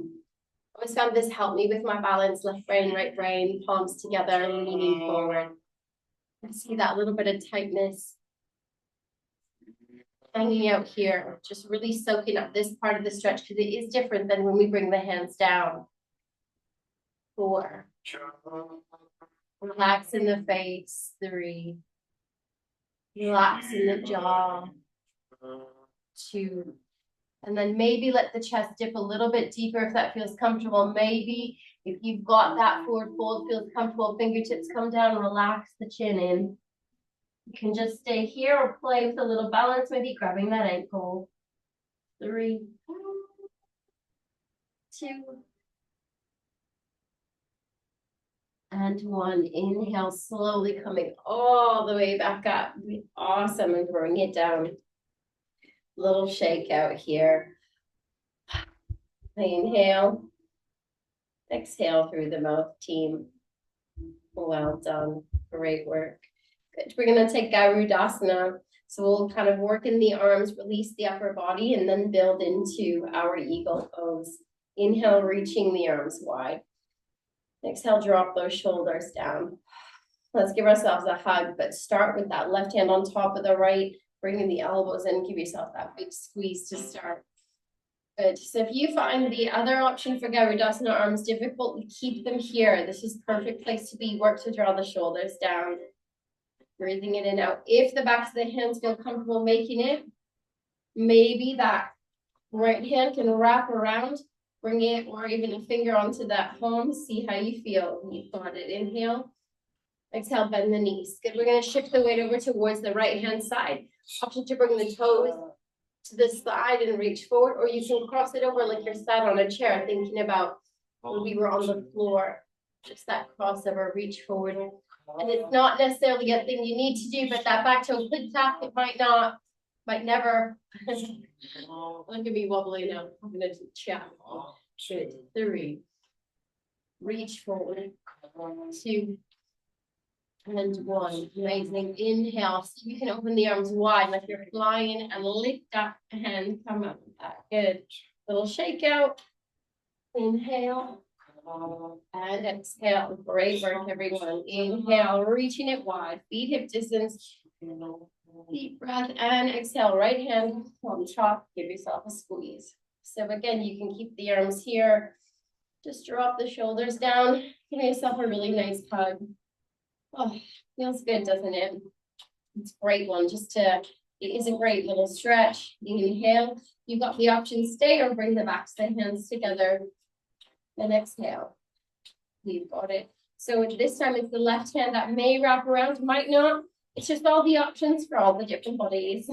[SPEAKER 1] I always found this helped me with my balance, left brain, right brain, palms together, leaning forward. I see that little bit of tightness hanging out here, just really soaking up this part of the stretch because it is different than when we bring the hands down. 4. Relax in the face. 3. Relax in the jaw. 2. And then maybe let the chest dip a little bit deeper if that feels comfortable. Maybe if you've got that forward fold, feels comfortable, fingertips come down, relax the chin in. You can just stay here or play with a little balance, maybe grabbing that ankle. 3, 2, and 1. Inhale, slowly coming all the way back up. Awesome, and bring it down. Little shake out here. Inhale. Exhale through the mouth, team. Well done. Great work. Good. We're going to take Garudasana. So we'll kind of work in the arms, release the upper body, and then build into our eagle pose. Inhale, reaching the arms wide. Exhale, drop those shoulders down. Let's give ourselves a hug, but start with that left hand on top of the right, bringing the elbows in, give yourself that big squeeze to start. Good. So if you find the other option for Garudasana arms difficult, keep them here. This is perfect place to be. Work to draw the shoulders down. Breathing it in and out. If the backs of the hands feel comfortable making it, maybe that right hand can wrap around, bring it or even a finger onto that palm. See how you feel. You've got it. Inhale. Exhale, bend the knees. Good. We're going to shift the weight over towards the right hand side. Option to bring the toes to the side and reach forward, or you can cross it over like you're sat on a chair, thinking about when we were on the floor. Just that crossover, reach forward. And it's not necessarily a thing you need to do, but that back toe could tap, it might not, might never. Look at me wobbly now. I'm going to chat. Good. 3. Reach forward. 2. And 1. Amazing. Inhale. So you can open the arms wide like you're flying and lift up and come up with that. Good. Little shake out. Inhale. And exhale. Great work, everyone. Inhale, reaching it wide. Feet hip distance. Deep breath and exhale. Right hand on top. Give yourself a squeeze. So again, you can keep the arms here. Just drop the shoulders down. Give yourself a really nice hug. Oh, feels good, doesn't it? It's a great one. It is a great little stretch. Inhale. You've got the option stay or bring the backs of the hands together. And exhale. You've got it. So this time it's the left hand that may wrap around, might not. It's just all the options for all the different bodies.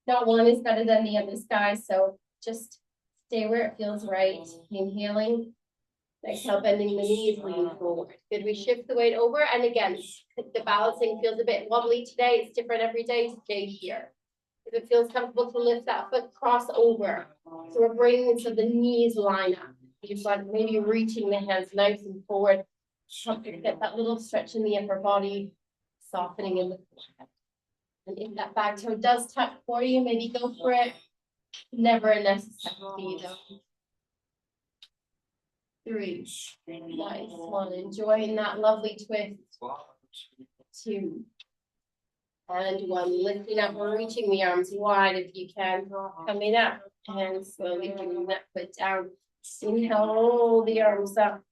[SPEAKER 1] Not one is better than the others, guys. So just stay where it feels right. Inhaling. Exhale, bending the knees, lean forward. Good. We shift the weight over. And again, if the balancing feels a bit wobbly today, it's different every day. Stay here. If it feels comfortable to lift that foot, cross over. So we're bringing it so the knees line up. You've got maybe reaching the hands nice and forward. Get that little stretch in the upper body, softening in the forehead. And if that back toe does tuck for you, maybe go for it. Never a necessity though. 3. Nice. 1. Enjoying that lovely twist. 2. And 1. Lifting up or reaching the arms wide if you can. Coming up and slowly bringing that foot down. Inhale, roll the arms up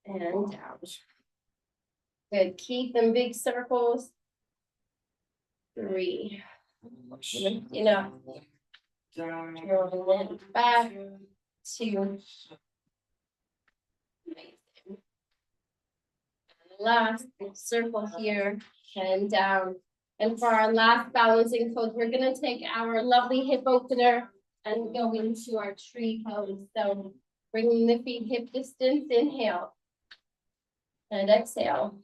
[SPEAKER 1] and down. Good. Keep them big circles. 3. Lifting up. Drawing it back to last circle here and down. And for our last balancing pose, we're going to take our lovely hip opener and go into our tree pose. So bringing the feet hip distance, inhale and exhale.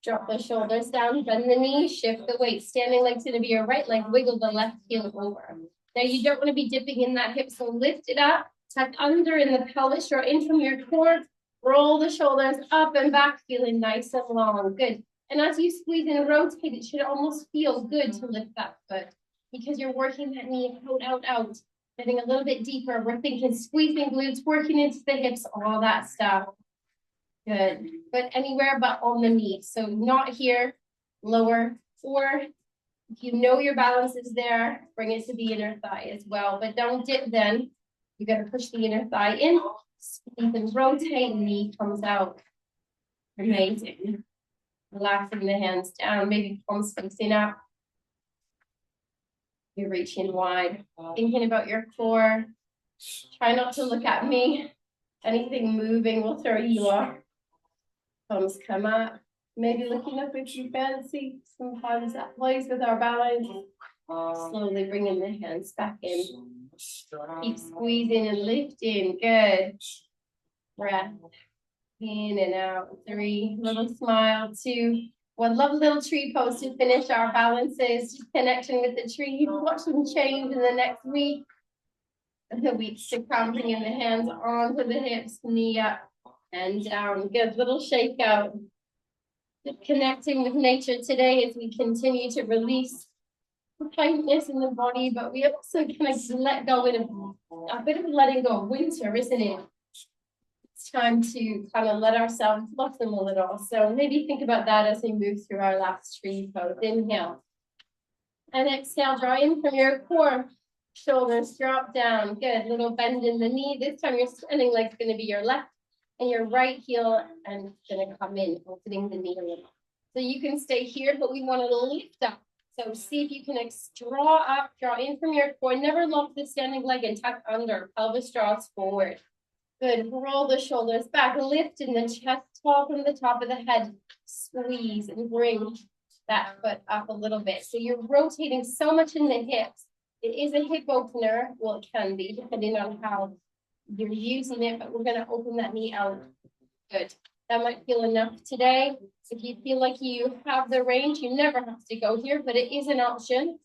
[SPEAKER 1] Drop the shoulders down, bend the knees, shift the weight. Standing leg's going to be your right leg, wiggle the left heel over. Now you don't want to be dipping in that hip, so lift it up, tuck under in the pelvis, draw in from your core, roll the shoulders up and back, feeling nice and long. Good. And as you squeeze and rotate, it should almost feel good to lift that foot because you're working that knee out, out, out, getting a little bit deeper. We're thinking squeezing glutes, working into the hips, all that stuff. Good. But anywhere but on the knee. So not here, lower, or if you know your balance is there, bring it to the inner thigh as well. But don't dip then. You got to push the inner thigh in, squeeze and rotate, knee comes out. Amazing. Relaxing the hands down, maybe palms facing up. You're reaching wide. Thinking about your core. Try not to look at me. Anything moving will throw you off. Thumbs come up. Maybe looking up if you fancy. Sometimes that plays with our balance. Slowly bringing the hands back in. Keep squeezing and lifting. Good. Breath. In and out. 3. Little smile. 2. One lovely little tree pose to finish our balances. Just connecting with the tree. Watch them change in the next week. And the weeks to come. Bringing the hands onto the hips. Knee up and down. Good. Little shake out. Connecting with nature today as we continue to release tightness in the body, but we also kind of let go in a bit of letting go of winter, isn't it? It's time to kind of let ourselves blossom a little. So maybe think about that as we move through our last tree pose. Inhale. And exhale, draw in from your core. Shoulders drop down. Good. Little bend in the knee. This time your standing leg's going to be your left and your right heel, and it's going to come in, opening the knee a little. So you can stay here, but we want to lift up. So see if you can draw up, draw in from your core. Never lock the standing leg and tuck under. Pelvis draws forward. Good. Roll the shoulders back. Lift in the chest tall from the top of the head. Squeeze and bring that foot up a little bit. So you're rotating so much in the hips. It is a hip opener. Well, it can be, depending on how you're using it, but we're going to open that knee out. Good. That might feel enough today. If you feel like you have the range, you never have to go here, but it is an option.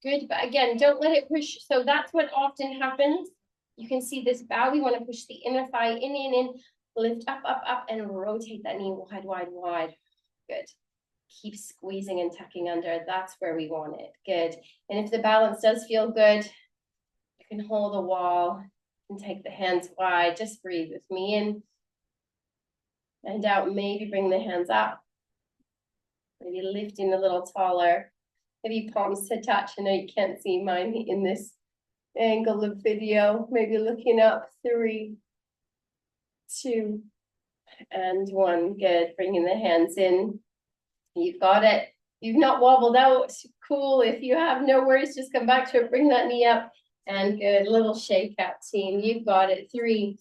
[SPEAKER 1] Good. But again, don't let it push. So that's what often happens. You can see this bow. We want to push the inner thigh in, lift up, up, up, and rotate that knee wide, wide, wide. Good. Keep squeezing and tucking under. That's where we want it. Good. And if the balance does feel good, you can hold a wall and take the hands wide. Just breathe with me in and out. Maybe bring the hands up. Maybe lifting a little taller. Maybe palms to touch. I know you can't see mine in this angle of video. Maybe looking up. 3, 2, and 1. Good. Bringing the hands in. You've got it. You've not wobbled out. Cool. If you have, no worries. Just come back to it. Bring that knee up. And good. Little shake out, team. You've got it. 3.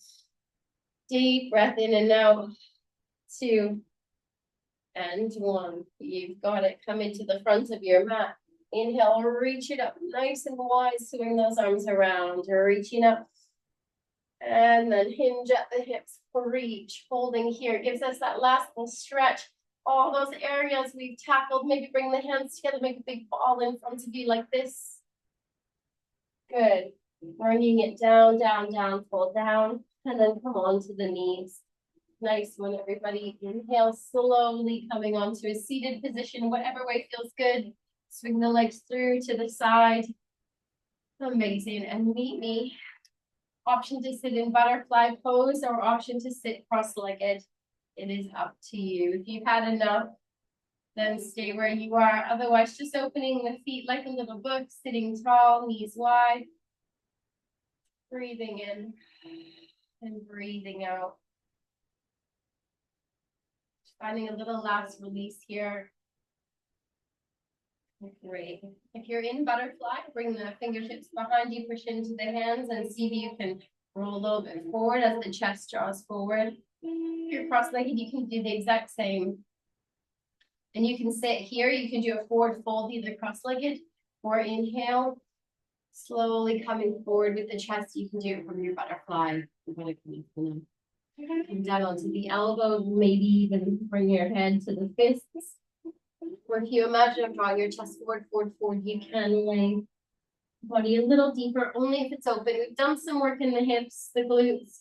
[SPEAKER 1] Deep breath in and out. 2. And 1. You've got it. Come into the front of your mat. Inhale, reach it up nice and wide. Swing those arms around. You're reaching up. And then hinge at the hips. Reach. Holding here. Gives us that last little stretch. All those areas we've tackled. Maybe bring the hands together. Make a big ball in front of you like this. Good. Bringing it down, down, down. Pull down. And then come on to the knees. Nice one, everybody. Inhale, slowly coming onto a seated position, whatever way feels good. Swing the legs through to the side. Amazing. And meet me. Option to sit in butterfly pose or option to sit cross-legged. It is up to you. If you've had enough, then stay where you are. Otherwise, just opening the feet like a little book, sitting tall, knees wide. Breathing in and breathing out. Finding a little last release here. Great. If you're in butterfly, bring the fingertips behind you, push into the hands, and see if you can roll a little bit forward as the chest draws forward. If you're cross-legged, you can do the exact same. And you can sit here, you can do a forward fold, either cross-legged or inhale. Slowly coming forward with the chest, you can do it from your butterfly. Come down onto the elbows, maybe even bring your head to the fists. Or if you imagine drawing your chest forward, you can lay body a little deeper, only if it's open. We've done some work in the hips, the glutes,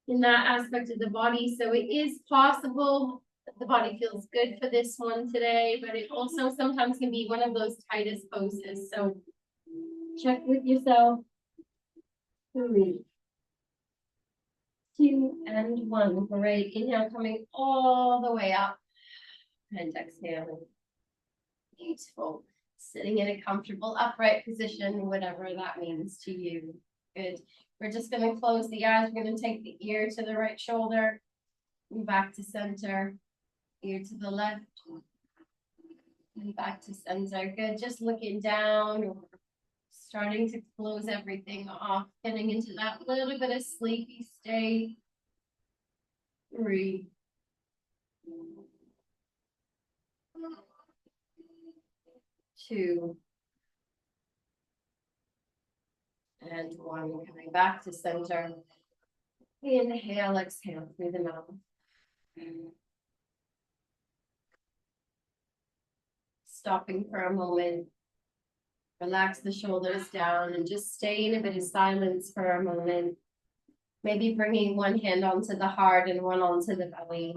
[SPEAKER 1] in that aspect of the body. So it is possible that the body feels good for this one today, but it also sometimes can be one of those tightest poses. So check with yourself. 3, 2, and 1. Great. Inhale, coming all the way up. And exhaling. Beautiful. Sitting in a comfortable upright position, whatever that means to you. Good. We're just going to close the eyes. We're going to take the ear to the right shoulder. And back to center. Ear to the left. And back to center. Good. Just looking down. Starting to close everything off. Getting into that little bit of sleepy state. 3. 2. And 1. Coming back to center. Inhale, exhale through the mouth. Stopping for a moment. Relax the shoulders down and just stay in a bit of silence for a moment. Maybe bringing one hand onto the heart and one onto the belly.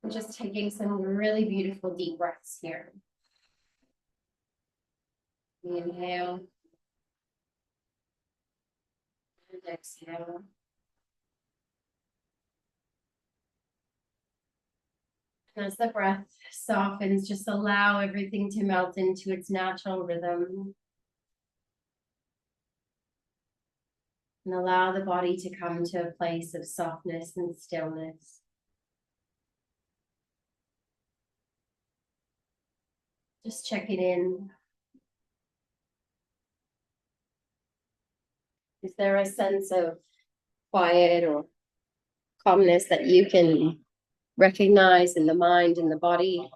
[SPEAKER 1] And just taking some really beautiful deep breaths here. Inhale. And exhale. And as the breath softens, just allow everything to melt into its natural rhythm. And allow the body to come to a place of softness and stillness. Just checking in. Is there a sense of quiet or calmness that you can recognize in the mind and the body?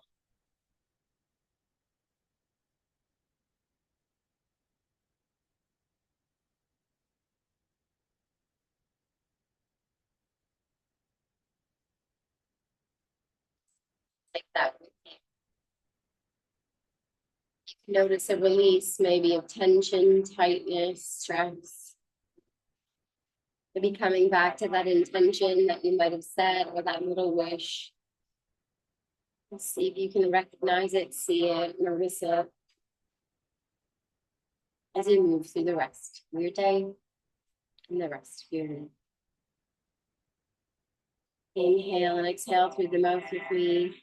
[SPEAKER 1] Like that. Notice a release maybe of tension, tightness, stress. Maybe coming back to that intention that you might have said or that little wish. Let's see if you can recognize it, see it, notice it as you move through the rest of your day and the rest of your day. Inhale and exhale through the mouth with me.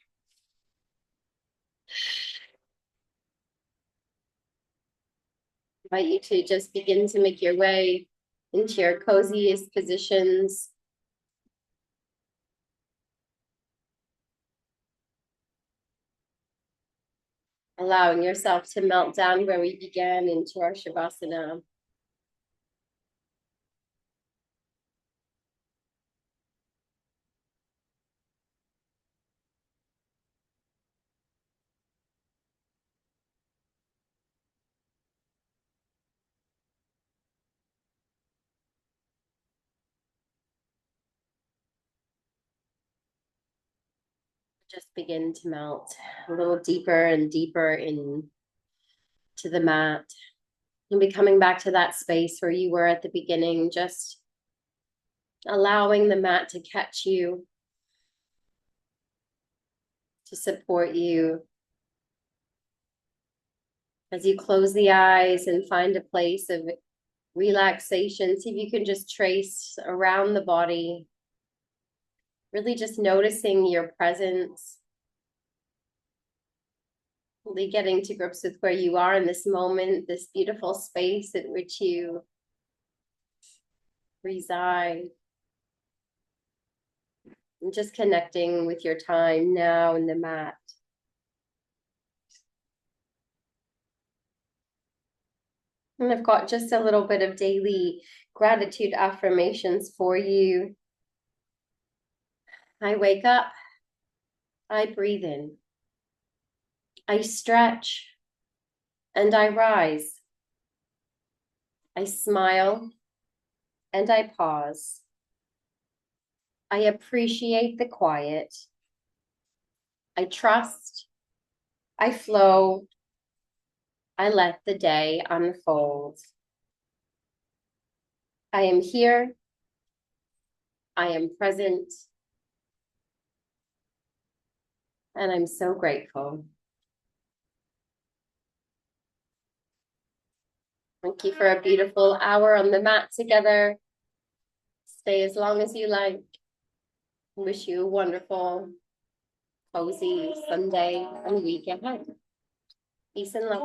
[SPEAKER 1] I invite you to just begin to make your way into your coziest positions. Allowing yourself to melt down where we began into our Shavasana. Just begin to melt a little deeper and deeper into the mat. And be coming back to that space where you were at the beginning, just allowing the mat to catch you, to support you. As you close the eyes and find a place of relaxation, see if you can just trace around the body, really just noticing your presence. Really getting to grips with where you are in this moment, this beautiful space in which you reside. And just connecting with your time now in the mat. And I've got just a little bit of daily gratitude affirmations for you. I wake up, I breathe in, I stretch, and I rise. I smile, and I pause. I appreciate the quiet. I trust, I flow, I let the day unfold. I am here, I am present, and I'm so grateful. Thank you for a beautiful hour on the mat together. Stay as long as you like. Wish you a wonderful, cozy Sunday and week ahead. Peace and love.